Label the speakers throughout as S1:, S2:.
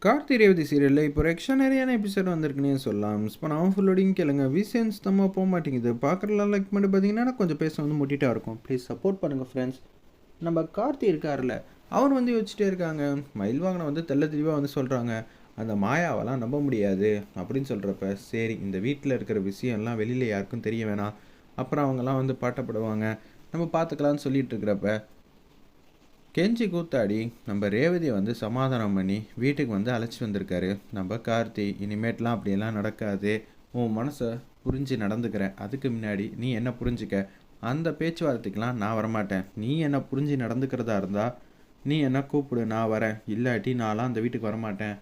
S1: கார்த்தி ரேவதி சீரியலில் இப்போ எக்ஸ்ட்ரானரியான எபிசோட் வந்திருக்குன்னே சொல்லலாம். இப்போ நான் ஃபுல்லோடையும் கேளுங்க. விஷயம் சுத்தமாக போக மாட்டேங்குது. பார்க்குறலாம் லைக் பண்ணி பார்த்தீங்கன்னா கொஞ்சம் பேச வந்து முட்டிட்டா இருக்கும். ப்ளீஸ் சப்போர்ட் பண்ணுங்கள் ஃப்ரெண்ட்ஸ். நம்ம கார்த்தி இருக்கார்ல, அவர் வந்து யோசிச்சுட்டே இருக்காங்க. மயில்வாகனை வந்து தெள்ள தெளிவாக வந்து சொல்கிறாங்க, அந்த மாயாவெல்லாம் நம்ப முடியாது அப்படின்னு சொல்கிறப்ப, சரி இந்த வீட்டில் இருக்கிற விஷயம்லாம் வெளியில் யாருக்கும் தெரிய வேணாம், அப்புறம் அவங்கெல்லாம் வந்து பாட்டப்படுவாங்க, நம்ம பார்த்துக்கலான்னு சொல்லிட்டு இருக்கிறப்ப கெஞ்சி கூத்தாடி நம்ம ரேவதியை வந்து சமாதானம் பண்ணி வீட்டுக்கு வந்து அழைச்சிட்டு வந்திருக்காரு நம்ம கார்த்தி. இனிமேட்லாம் அப்படியெல்லாம் நடக்காது, உன் மனசை புரிஞ்சு நடந்துக்கிறேன், அதுக்கு முன்னாடி நீ என்ன புரிஞ்சுக்க, அந்த பேச்சுவார்த்தைக்கெலாம் நான் வரமாட்டேன், நீ என்ன புரிஞ்சு நடந்துக்கிறதா இருந்தால் நீ என்ன கூப்பிடு, நான் வரேன், இல்லாட்டி நான்லாம் அந்த வீட்டுக்கு வரமாட்டேன்,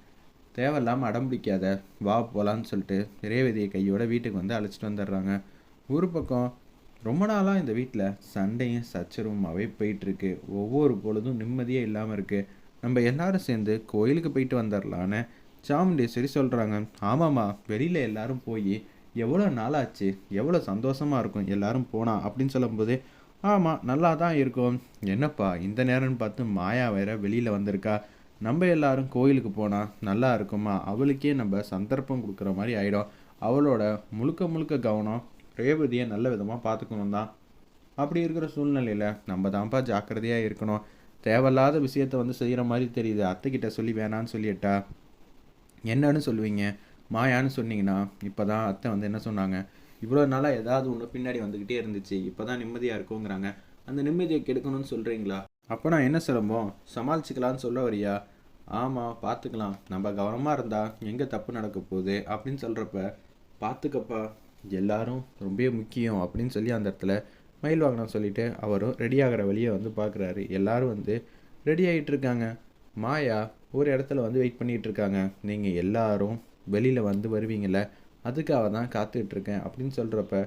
S1: தேவையில்லாமல் அடம் பிடிக்காத, வா போகலான்னு சொல்லிட்டு ரேவதியை கையோட வீட்டுக்கு வந்து அழைச்சிட்டு வந்துடுறாங்க. ஒரு பக்கம் ரொம்ப நாளாக இந்த வீட்டில் சண்டையும் சச்சரவுமாகவே போயிட்டுருக்கு. ஒவ்வொரு பொழுதும் நிம்மதியே இல்லாமல் இருக்குது. நம்ம எல்லாரும் சேர்ந்து கோயிலுக்கு போயிட்டு வந்துடலான்னு சாமுண்டேஸ்வரி சொல்கிறாங்க. ஆமாம்மா, வெளியில் எல்லாரும் போய் எவ்வளோ நாளாச்சு, எவ்வளோ சந்தோஷமாக இருக்கும் எல்லாரும் போனா அப்படின்னு சொல்லும்போது, ஆமாம் நல்லா தான் இருக்கும். என்னப்பா இந்த நேரம்னு பார்த்து மாயா வேற வெளியில் வந்திருக்கா, நம்ம எல்லாரும் கோயிலுக்கு போனால் நல்லா இருக்குமா, அவளுக்கே நம்ம சந்தர்ப்பம் கொடுக்குற மாதிரி ஆகிடும், அவளோட முழுக்க முழுக்க கவனம் ரேவதியை நல்ல விதமாக பார்த்துக்கணும் தான். அப்படி இருக்கிற சூழ்நிலையில் நம்ம தான்ப்பா ஜாக்கிரதையாக இருக்கணும். தேவையில்லாத விஷயத்த வந்து செய்கிற மாதிரி தெரியுது, அத்தைக்கிட்ட சொல்லி வேணான்னு சொல்லிட்டா என்னன்னு சொல்லுவீங்க, மாயான்னு சொன்னீங்கன்னா. இப்போ தான் அத்தை வந்து என்ன சொன்னாங்க, இவ்வளோ நாளாக ஏதாவது ஒன்று பின்னாடி வந்துக்கிட்டே இருந்துச்சு, இப்போ தான் நிம்மதியாக இருக்குங்கிறாங்க, அந்த நிம்மதியை கெடுக்கணும்னு சொல்கிறீங்களா? அப்போ நான் என்ன சிரமம், சமாளிச்சுக்கலான்னு சொல்ல வரியா? ஆமாம் பார்த்துக்கலாம், நம்ம கவனமாக இருந்தால் எங்கே தப்பு நடக்க போகுது அப்படின்னு சொல்கிறப்ப, பார்த்துக்கப்பா எல்லாரும் ரொம்ப முக்கியம் அப்படின்னு சொல்லி அந்த இடத்துல மயில் வாகனம் சொல்லிவிட்டு அவரும் ரெடி ஆகிற வழியை வந்து பார்க்குறாரு. எல்லோரும் வந்து ரெடி ஆகிட்டு இருக்காங்க. மாயா ஒரு இடத்துல வந்து வெயிட் பண்ணிகிட்டு இருக்காங்க. நீங்கள் எல்லாரும் வெளியில் வந்து வருவீங்கள, அதுக்காக தான் காத்துட்ருக்கேன் அப்படின்னு சொல்கிறப்ப,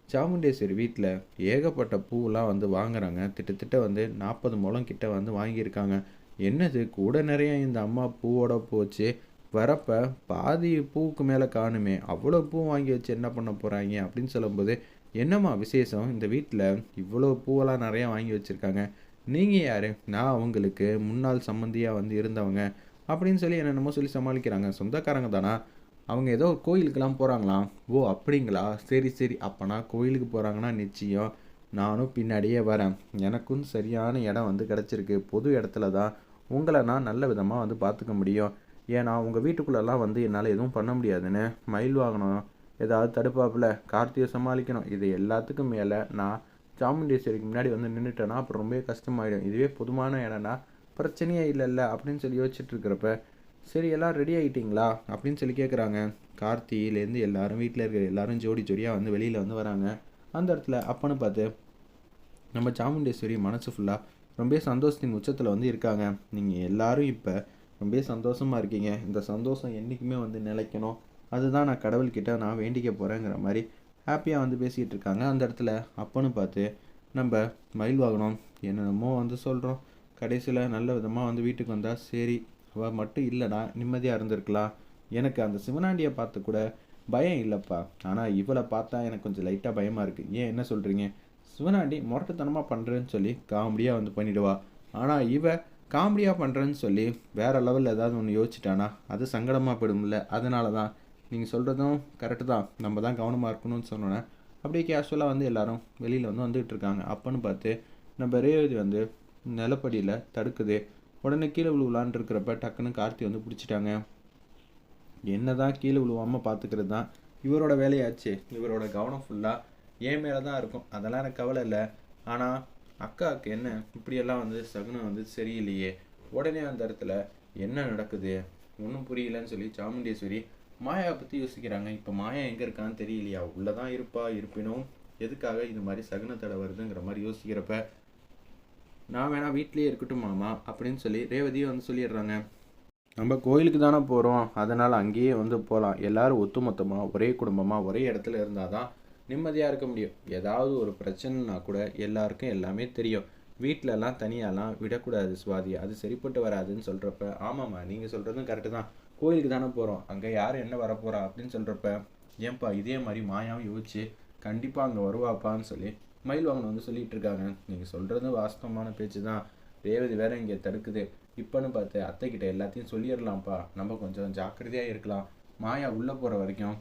S1: சாமுண்டேஸ்வரி வீட்டில் ஏகப்பட்ட பூவெலாம் வந்து வாங்குறாங்க. திட்டத்திட்ட வந்து 40 முழம் கிட்ட வந்து வாங்கியிருக்காங்க. என்னது கூட நிறைய இந்த அம்மா பூவோட போச்சு, வரப்போ பாதி பூவுக்கு மேலே காணுமே, அவ்வளோ பூ வாங்கி வச்சு என்ன பண்ண போகிறாங்க அப்படின்னு சொல்லும்போது, என்னம்மா விசேஷம், இந்த வீட்டில் இவ்வளோ பூவெல்லாம் நிறையா வாங்கி வச்சுருக்காங்க, நீங்கள் யார், நான் அவங்களுக்கு முன்னாள் சம்மந்தியாக வந்து இருந்தவங்க அப்படின்னு சொல்லி என்னென்னமோ சொல்லி சமாளிக்கிறாங்க. சொந்தக்காரங்க தானா, அவங்க ஏதோ கோயிலுக்கெல்லாம் போகிறாங்களாம். ஓ அப்படிங்களா, சரி சரி, அப்போனா கோயிலுக்கு போகிறாங்கன்னா நிச்சயம் நானும் பின்னாடியே வரேன். எனக்கும் சரியான இடம் வந்து கிடச்சிருக்கு, பொது இடத்துல தான் உங்களை நான் நல்ல விதமாக வந்து பார்த்துக்க முடியும். ஏன்னா உங்கள் வீட்டுக்குள்ளெல்லாம் வந்து என்னால் எதுவும் பண்ண முடியாதுன்னு மயில் வாங்கணும், ஏதாவது தடுப்பாப்பில் கார்த்தியை சமாளிக்கணும், இது எல்லாத்துக்கும் மேலே நான் சாமுண்டேஸ்வரிக்கு முன்னாடி வந்து நின்றுட்டேன்னா அப்புறம் ரொம்பவே கஷ்டமாயிடும். இதுவே பொதுவான இடம்னா பிரச்சனையே இல்லைல்ல அப்படின்னு சொல்லி யோசிச்சுட்டு இருக்கிறப்ப, சரி எல்லாம் ரெடி ஆகிட்டிங்களா அப்படின்னு சொல்லி கேட்குறாங்க. கார்த்தியிலேருந்து எல்லாரும் வீட்டில் இருக்கிற எல்லாரும் ஜோடி ஜோடியாக வந்து வெளியில் வந்து வராங்க. அந்த இடத்துல அப்பன்னு பார்த்து நம்ம சாமுண்டேஸ்வரி மனசு ஃபுல்லாக ரொம்ப சந்தோஷத்தின் உச்சத்தில் வந்து இருக்காங்க. நீங்கள் எல்லாரும் இப்போ ரொம்ப சந்தோஷமாக இருக்கீங்க, இந்த சந்தோஷம் என்றைக்குமே வந்து நிலைக்கணும், அதுதான் நான் கடவுள்கிட்ட நான் வேண்டிக்க போகிறேங்கிற மாதிரி ஹாப்பியாக வந்து பேசிகிட்டு இருக்காங்க. அந்த இடத்துல அப்பன்னு பார்த்து நம்ம மயில் வாகனம் என்னென்னமோ வந்து சொல்கிறோம். கடைசியில் நல்ல விதமாக வந்து வீட்டுக்கு வந்தால், சரி அவள் மட்டும் இல்லைடா நிம்மதியாக இருந்திருக்கலாம், எனக்கு அந்த சிவனாண்டியை பார்த்து கூட பயம் இல்லைப்பா, ஆனால் இவளை பார்த்தா எனக்கு கொஞ்சம் லைட்டாக பயமாக இருக்குது. ஏன் என்ன சொல்கிறீங்க, சிவனாண்டி முரட்டுத்தனமாக பண்ணுறேன்னு சொல்லி காமெடியாக வந்து பண்ணிவிடுவா, ஆனால் காமெடியாக பண்ணுறேன்னு சொல்லி வேறு லெவலில் ஏதாவது ஒன்று யோசிச்சிட்டானா அது சங்கடமாக போயிடும்ல, அதனால தான் நீங்கள் சொல்கிறதும் கரெக்டு தான், நம்ம தான் கவனமாக இருக்கணும்னு சொன்னோன்னே அப்படியே கேஷுவலாக வந்து எல்லோரும் வெளியில் வந்து வந்துகிட்டு இருக்காங்க. அப்போன்னு பார்த்து நம்ம ரேவதி வந்து நிலப்படியில் தடுக்குது. உடனே கீழே விழுவலான் இருக்கிறப்ப டக்குன்னு கார்த்தி வந்து பிடிச்சிட்டாங்க. என்ன தான் கீழே விழுவாமல் பார்த்துக்கிறது தான் இவரோட வேலையாச்சு, இவரோட கவனம் ஃபுல்லாக என் மேலே தான் இருக்கும், அதெல்லாம் எனக்கு கவலை இல்லை, ஆனால் அக்காவுக்கு என்ன இப்படியெல்லாம் வந்து சகுனம் வந்து சரியில்லையே. உடனே அந்த இடத்துல என்ன நடக்குது ஒன்றும் புரியலன்னு சொல்லி சாமுண்டேஸ்வரி மாயாவை பற்றி யோசிக்கிறாங்க. இப்போ மாயா எங்கே இருக்கான்னு தெரியலையா, உள்ளே தான் இருப்பா, இருப்பினும் எதுக்காக இது மாதிரி சகுனத்தடை வருதுங்கிற மாதிரி யோசிக்கிறப்ப, நான் வேணா வீட்லேயே இருக்கட்டும் மாமா அப்படின்னு சொல்லி ரேவதியை வந்து சொல்லிடுறாங்க. நம்ம கோயிலுக்கு தானே போகிறோம், அதனால் அங்கேயே வந்து போகலாம், எல்லோரும் ஒத்துமொத்தமாக ஒரே குடும்பமாக ஒரே இடத்துல இருந்தால் தான் நிம்மதியாக இருக்க முடியும். ஏதாவது ஒரு பிரச்சனைனா கூட எல்லாருக்கும் எல்லாமே தெரியும், வீட்டிலலாம் தனியாலாம் விடக்கூடாது சுவாதி, அது சரிப்பட்டு வராதுன்னு சொல்கிறப்ப, ஆமாம்மா நீங்கள் சொல்கிறதும் கரெக்டு தான், கோயிலுக்கு தானே போகிறோம், அங்கே யார் என்ன வரப்போகிறா அப்படின்னு சொல்கிறப்ப, ஏன்பா இதே மாதிரி மாயாவும் யோசிச்சு கண்டிப்பாக அங்கே வருவாப்பான்னு சொல்லி மயில் வாங்கணும் வந்து சொல்லிகிட்டு இருக்காங்க. நீங்கள் சொல்கிறது வாஸ்தவமான பேச்சு தான், ரேவதி வேற இங்கே தடுக்குது, இப்போன்னு பார்த்து அத்தைக்கிட்ட எல்லாத்தையும் சொல்லிடலாம்ப்பா, நம்ம கொஞ்சம் ஜாக்கிரதையாக இருக்கலாம். மாயா உள்ளே போகிற வரைக்கும்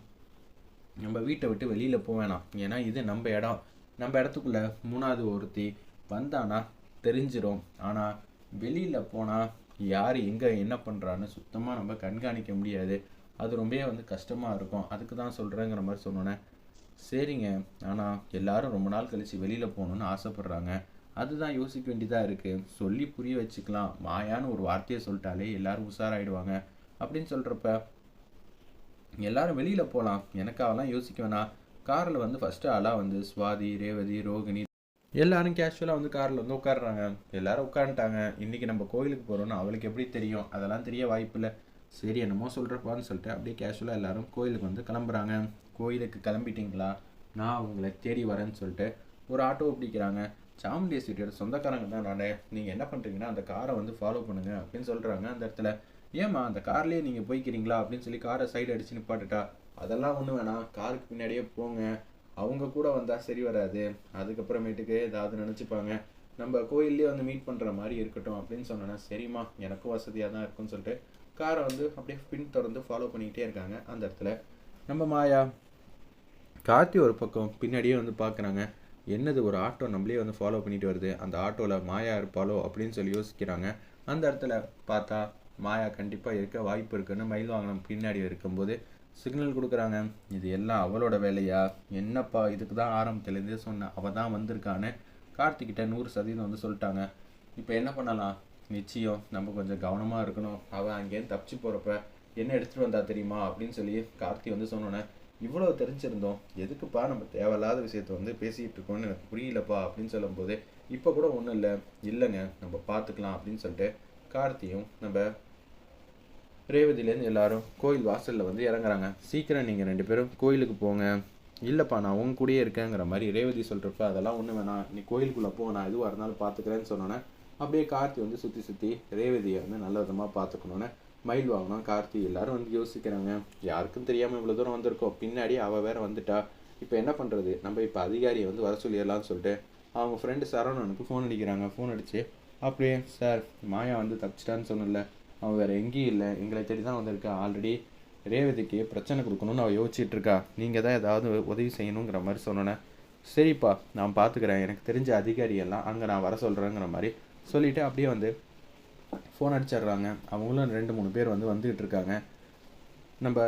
S1: நம்ம வீட்டை விட்டு வெளியில் போக வேணாம். ஏன்னா இது நம்ம இடம். நம்ம இடத்துக்குள்ளே மூணாவது ஒருத்தி வந்தானா தெரிஞ்சிடும். ஆனால் வெளியில் போனால் யார் எங்கே என்ன பண்ணுறான்னு சுத்தமாக நம்ம கண்காணிக்க முடியாது. அது ரொம்ப கஷ்டமாக இருக்கும். அதுக்கு தான் சொல்கிறேங்கிற மாதிரி சொன்னோன்னே, சரிங்க, ஆனால் எல்லாரும் ரொம்ப நாள் கழித்து வெளியில் போகணுன்னு ஆசைப்பட்றாங்க. அதுதான் யோசிக்க வேண்டியதாக இருக்குது. சொல்லி புரிய வச்சுக்கலாம். மாயான்னு ஒரு வார்த்தையை சொல்லிட்டாலே எல்லாரும் உஷாராயிடுவாங்க அப்படின்னு சொல்கிறப்ப, எல்லாரும் வெளியில் போகலாம், எனக்காகலாம் யோசிக்க வேணாம். காரில் ஃபஸ்ட்டு ஆளாக சுவாதி, ரேவதி, ரோகிணி எல்லாரும் கேஷுவலாக காரில் உட்காடுறாங்க. எல்லாரும் உட்காந்துட்டாங்க. இன்றைக்கி நம்ம கோயிலுக்கு போகிறோன்னு அவளுக்கு எப்படி தெரியும்? அதெல்லாம் தெரிய வாய்ப்பில்லை. சரி என்னமோ சொல்கிறப்பான்னு சொல்லிட்டு அப்படியே கேஷுவலாக எல்லாரும் கோயிலுக்கு கிளம்புறாங்க. கோயிலுக்கு கிளம்பிட்டிங்களா? நான் அவங்கள தேடி வரேன்னு சொல்லிட்டு ஒரு ஆட்டோ பிடிக்கிறாங்க. சாமுண்டி எஸ்டேட்டோட சொந்தக்காரங்க தான் நான். நீங்கள் என்ன பண்ணுறீங்கன்னா அந்த காரை ஃபாலோ பண்ணுங்கள் அப்படின்னு சொல்கிறாங்க. அந்த இடத்துல, ஏம்மா அந்த கார்லேயே நீங்கள் போய்க்கிறீங்களா அப்படின்னு சொல்லி காரை சைடு அடித்து நிப்பாட்டுட்டா. அதெல்லாம் ஒன்றும் வேணாம், காருக்கு பின்னாடியே போங்க. அவங்க கூட வந்தால் சரி வராது, அதுக்கப்புறமேட்டுக்கு ஏதாவது நினச்சிப்பாங்க. நம்ம கோயிலே மீட் பண்ணுற மாதிரி இருக்கட்டும் அப்படின்னு சொன்னேன்னா, சரிம்மா எனக்கும் வசதியாக தான் இருக்குன்னு சொல்லிட்டு காரை அப்படியே பின் தொடர்ந்து ஃபாலோ பண்ணிக்கிட்டே இருக்காங்க. அந்த இடத்துல நம்ம மாயா கார்த்தி ஒரு பக்கம் பின்னாடியே பார்க்குறாங்க. என்னது ஒரு ஆட்டோ நம்மளே ஃபாலோ பண்ணிட்டு வருது, அந்த ஆட்டோவில் மாயா இருப்பாளோ அப்படின்னு சொல்லி யோசிக்கிறாங்க. அந்த இடத்துல பார்த்தா மாயா கண்டிப்பாக இருக்க வாய்ப்பு இருக்குன்னு மயில் வாகனம் பின்னாடி இருக்கும்போது சிக்னல் கொடுக்குறாங்க. இது எல்லாம் அவளோட வேலையா? என்னப்பா இதுக்கு தான் ஆரம்பத்துலேருந்தே சொன்னேன், அவள் தான் வந்திருக்கான்னு கார்த்திக்கிட்ட 100% சொல்லிட்டாங்க. இப்போ என்ன பண்ணலாம்? நிச்சயம் நம்ம கொஞ்சம் கவனமாக இருக்கணும். அவள் அங்கேருந்து தப்பிச்சு போகிறப்ப என்ன எடுத்துகிட்டு வந்தா தெரியுமா அப்படின்னு சொல்லி கார்த்தி சொன்னோன்னே, இவ்வளோ தெரிஞ்சிருந்தோம் எதுக்குப்பா நம்ம தேவையில்லாத விஷயத்த பேசிகிட்டு இருக்கோன்னு எனக்கு புரியலப்பா அப்படின்னு சொல்லும்போது, இப்போ கூட ஒன்றும் இல்லைங்க நம்ம பார்த்துக்கலாம் அப்படின்னு சொல்லிட்டு கார்த்தியும் நம்ம ரேவதியிலேருந்து எல்லாரும் கோயில் வாசலில் இறங்குறாங்க. சீக்கிரம் நீங்கள் 2 பேரும் கோயிலுக்கு போங்க. இல்லைப்பா நான் உங்க கூடயே இருக்கேங்கிற மாதிரி ரேவதி சொல்கிறப்ப, அதெல்லாம் ஒன்றும் வேணாம், நீ கோயிலுக்குள்ளே போ, நான் எதுவாக இருந்தாலும் பார்த்துக்கிறேன்னு சொன்னோன்னே அப்படியே கார்த்தி சுற்றி ரேவதியை நல்ல விதமாக பார்த்துக்கணுன்னு மயில் வாங்கணும். கார்த்தி எல்லாரும் யோசிக்கிறாங்க, யாருக்கும் தெரியாமல் இவ்வளோ தூரம் வந்திருக்கோம், பின்னாடி அவள் வேற வந்துட்டா, இப்போ என்ன பண்ணுறது? நம்ம இப்போ அதிகாரியை வர சொல்லிடலான்னு சொல்லிட்டு அவங்க ஃப்ரெண்டு சரவணனுக்கு ஃபோன் அடிக்கிறாங்க. ஃபோன் அடித்து அப்படியே, சார் மாயா தப்பிச்சிட்டான்னு சொன்னல, அவன் வேறு எங்கேயும் இல்லை, எங்களை தேடி தான் வந்திருக்கா. ஆல்ரெடி ரேவதிக்கு பிரச்சனை கொடுக்கணுன்னு அவள் யோசிச்சுட்டு இருக்கா. நீங்கள் தான் ஏதாவது உதவி செய்யணுங்கிற மாதிரி சொன்னோன்னே, சரிப்பா நான் பார்த்துக்கிறேன், எனக்கு தெரிஞ்ச அதிகாரியெல்லாம் அங்கே நான் வர சொல்கிறேங்கிற மாதிரி சொல்லிவிட்டு அப்படியே ஃபோன் அடிச்சிடுறாங்க. அவங்களும் 2-3 பேர் வந்துக்கிட்டு இருக்காங்க. நம்ம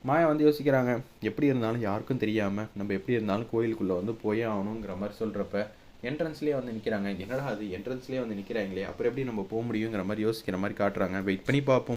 S1: மாயா யோசிக்கிறாங்க, எப்படி இருந்தாலும் யாருக்கும் தெரியாமல் நம்ம எப்படி இருந்தாலும் கோயிலுக்குள்ளே போயே ஆகணுங்கிற மாதிரி சொல்கிறப்ப, என்ட்ரன்ஸ்லேயே நிற்கிறாங்க. என்னடா அது என்ட்ரன்ஸ்லேயே நிற்கிறாங்களே, அப்புறம் எப்படி நம்ம போக முடியுங்கிற மாதிரி யோசிக்கிற மாதிரி காட்டுறாங்க. வெயிட் பண்ணி பார்ப்போம்.